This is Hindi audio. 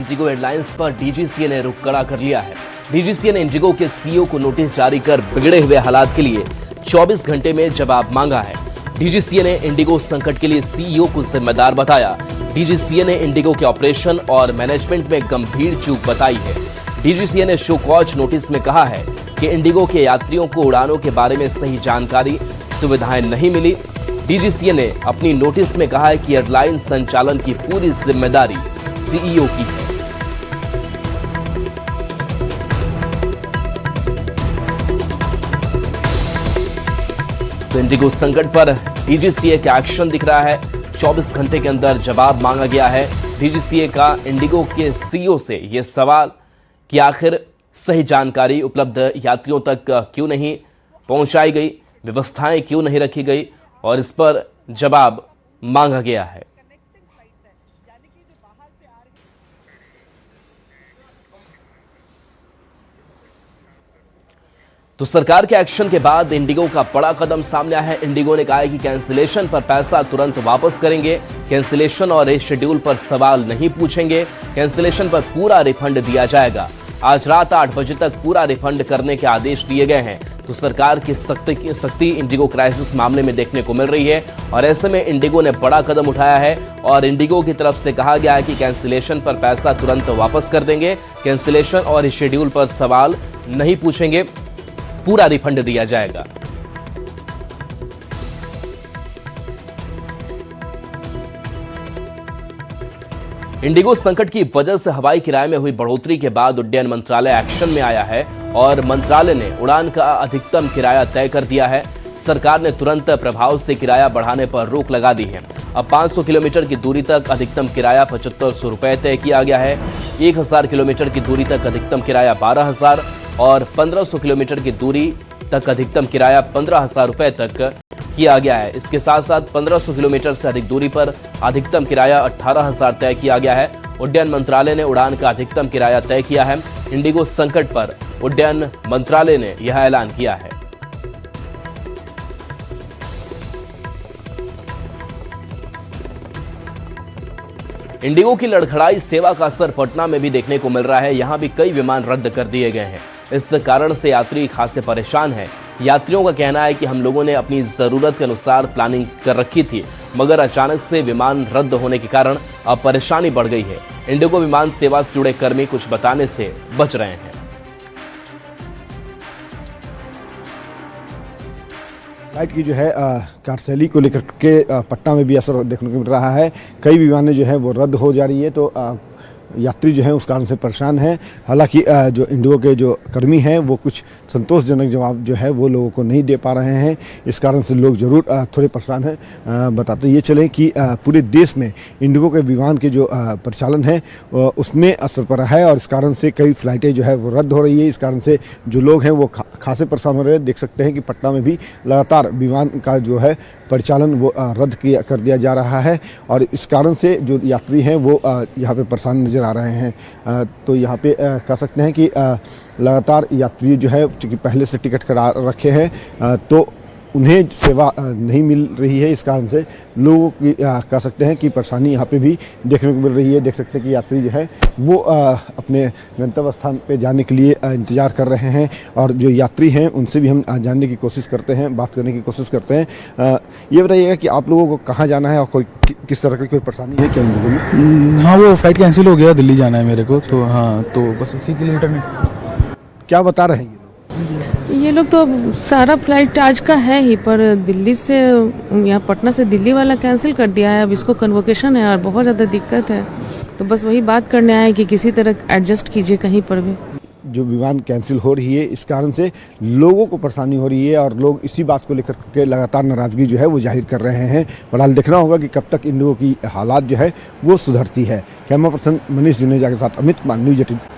इंडिगो एयरलाइंस पर डीजीसीए ने रुख कड़ा कर लिया है। डीजीसीए ने इंडिगो के सीईओ को नोटिस जारी कर बिगड़े हुए हालात के लिए 24 घंटे में जवाब मांगा है। डीजीसीए ने इंडिगो संकट के लिए सीईओ को जिम्मेदार बताया। डीजीसीए ने इंडिगो के ऑपरेशन और मैनेजमेंट में गंभीर चूक बताई है। डीजीसीए ने शो कॉज नोटिस में कहा है कि इंडिगो के यात्रियों को उड़ानों के बारे में सही जानकारी, सुविधाएं नहीं मिली। डीजीसीए ने अपनी नोटिस में कहा है कि एयरलाइन संचालन की पूरी जिम्मेदारी सीईओ की है। तो इंडिगो संकट पर डीजीसीए का एक्शन दिख रहा है। 24 घंटे के अंदर जवाब मांगा गया है डीजीसीए का इंडिगो के सीईओ से। यह सवाल कि आखिर सही जानकारी उपलब्ध यात्रियों तक क्यों नहीं पहुंचाई गई, व्यवस्थाएं क्यों नहीं रखी गई, और इस पर जवाब मांगा गया है। तो सरकार के एक्शन के बाद इंडिगो का बड़ा कदम सामने आया है। इंडिगो ने कहा है कि कैंसिलेशन पर पैसा तुरंत वापस करेंगे, कैंसिलेशन और रीशेड्यूल पर सवाल नहीं पूछेंगे, कैंसिलेशन पर पूरा रिफंड दिया जाएगा। आज रात 8 बजे तक पूरा रिफंड करने के आदेश दिए गए हैं। तो सरकार की सख्ती इंडिगो क्राइसिस मामले में देखने को मिल रही है, और ऐसे में इंडिगो ने बड़ा कदम उठाया है और इंडिगो की तरफ से कहा गया है कि कैंसिलेशन पर पैसा तुरंत वापस कर देंगे, कैंसिलेशन और रीशेड्यूल पर सवाल नहीं पूछेंगे, पूरा रिफंड दिया जाएगा। इंडिगो संकट की वजह से हवाई किराए में हुई बढ़ोतरी के बाद उड्डयन मंत्रालय एक्शन में आया है और मंत्रालय ने उड़ान का अधिकतम किराया तय कर दिया है। सरकार ने तुरंत प्रभाव से किराया बढ़ाने पर रोक लगा दी है। अब 500 किलोमीटर की दूरी तक अधिकतम किराया 7500 रुपए तय किया गया है। 1000 किलोमीटर की दूरी तक अधिकतम किराया 12000 और 1500 किलोमीटर की दूरी तक अधिकतम किराया 15000 रुपए तक किया गया है। इसके साथ साथ 1500 किलोमीटर से अधिक दूरी पर अधिकतम किराया 18000 तय किया गया है। उड्डयन मंत्रालय ने उड़ान का अधिकतम किराया तय किया है। इंडिगो संकट पर उड्डयन मंत्रालय ने यह ऐलान किया है। इंडिगो की लड़खड़ाई सेवा का असर पटना में भी देखने को मिल रहा है। यहां भी कई विमान रद्द कर दिए गए हैं। इस कारण से यात्री खासे परेशान हैं। यात्रियों का कहना है कि हम लोगों ने अपनी ज़रूरत के अनुसार प्लानिंग कर रखी थी, मगर अचानक से विमान रद्द होने के कारण अब परेशानी बढ़ गई है। इंडिगो विमान सेवा से जुड़े कर्मी कुछ बताने से बच रहे हैं। फ्लाइट की जो है कार्यशैली को लेकर के पटना में भी असर देखने को मिल रहा है। कई विमानें जो है वो रद्द हो जा रही है, तो यात्री जो है उस कारण से परेशान हैं। हालांकि जो इंडिगो के जो कर्मी हैं वो कुछ संतोषजनक जवाब जो है वो लोगों को नहीं दे पा रहे हैं। इस कारण से लोग ज़रूर थोड़े परेशान हैं। बताते ये चलें कि पूरे देश में इंडिगो के विमान के जो परिचालन है उसमें असर पड़ा है, और इस कारण से कई फ्लाइटें जो है वो रद्द हो रही है। इस कारण से जो लोग हैं वो खासे परेशान हो रहे हैं। देख सकते हैं कि पटना में भी लगातार विमान का जो है परिचालन वो रद्द कर दिया जा रहा है, और इस कारण से जो यात्री हैं वो यहाँ पे परेशान नज़र आ रहे हैं। तो यहाँ पे कह सकते हैं कि लगातार यात्री जो है चूँकि पहले से टिकट करा रखे हैं तो उन्हें सेवा नहीं मिल रही है। इस कारण से लोगों की कह सकते हैं कि परेशानी यहाँ पे भी देखने को मिल रही है। देख सकते हैं कि यात्री जो है वो अपने गंतव्य स्थान पे जाने के लिए इंतज़ार कर रहे हैं, और जो यात्री हैं उनसे भी हम जानने की कोशिश करते हैं, बात करने की कोशिश करते हैं। ये बताइएगा कि आप लोगों को कहाँ जाना है और कोई किस तरह की कोई परेशानी है क्या इंडिगो में? हाँ, वो फ्लाइट कैंसिल हो गया, दिल्ली जाना है मेरे को, तो हाँ, तो बस उसी किलोमीटर में। क्या बता रहे हैं ये लोग? तो सारा फ्लाइट आज का है ही, पर दिल्ली से यहाँ पटना से दिल्ली वाला कैंसिल कर दिया है। अब इसको कन्वोकेशन है और बहुत ज़्यादा दिक्कत है, तो बस वही बात करने आए कि किसी तरह एडजस्ट कीजिए कहीं पर भी। जो विमान कैंसिल हो रही है इस कारण से लोगों को परेशानी हो रही है, और लोग इसी बात को लेकर के लगातार नाराज़गी जो है वो जाहिर कर रहे हैं। फिलहाल देखना होगा कि कब तक इंडिगो की हालात जो है वो सुधरती है। कैमरा पर्सन मनीष जुनेजा के साथ अमित कुमार, न्यूज़ 18।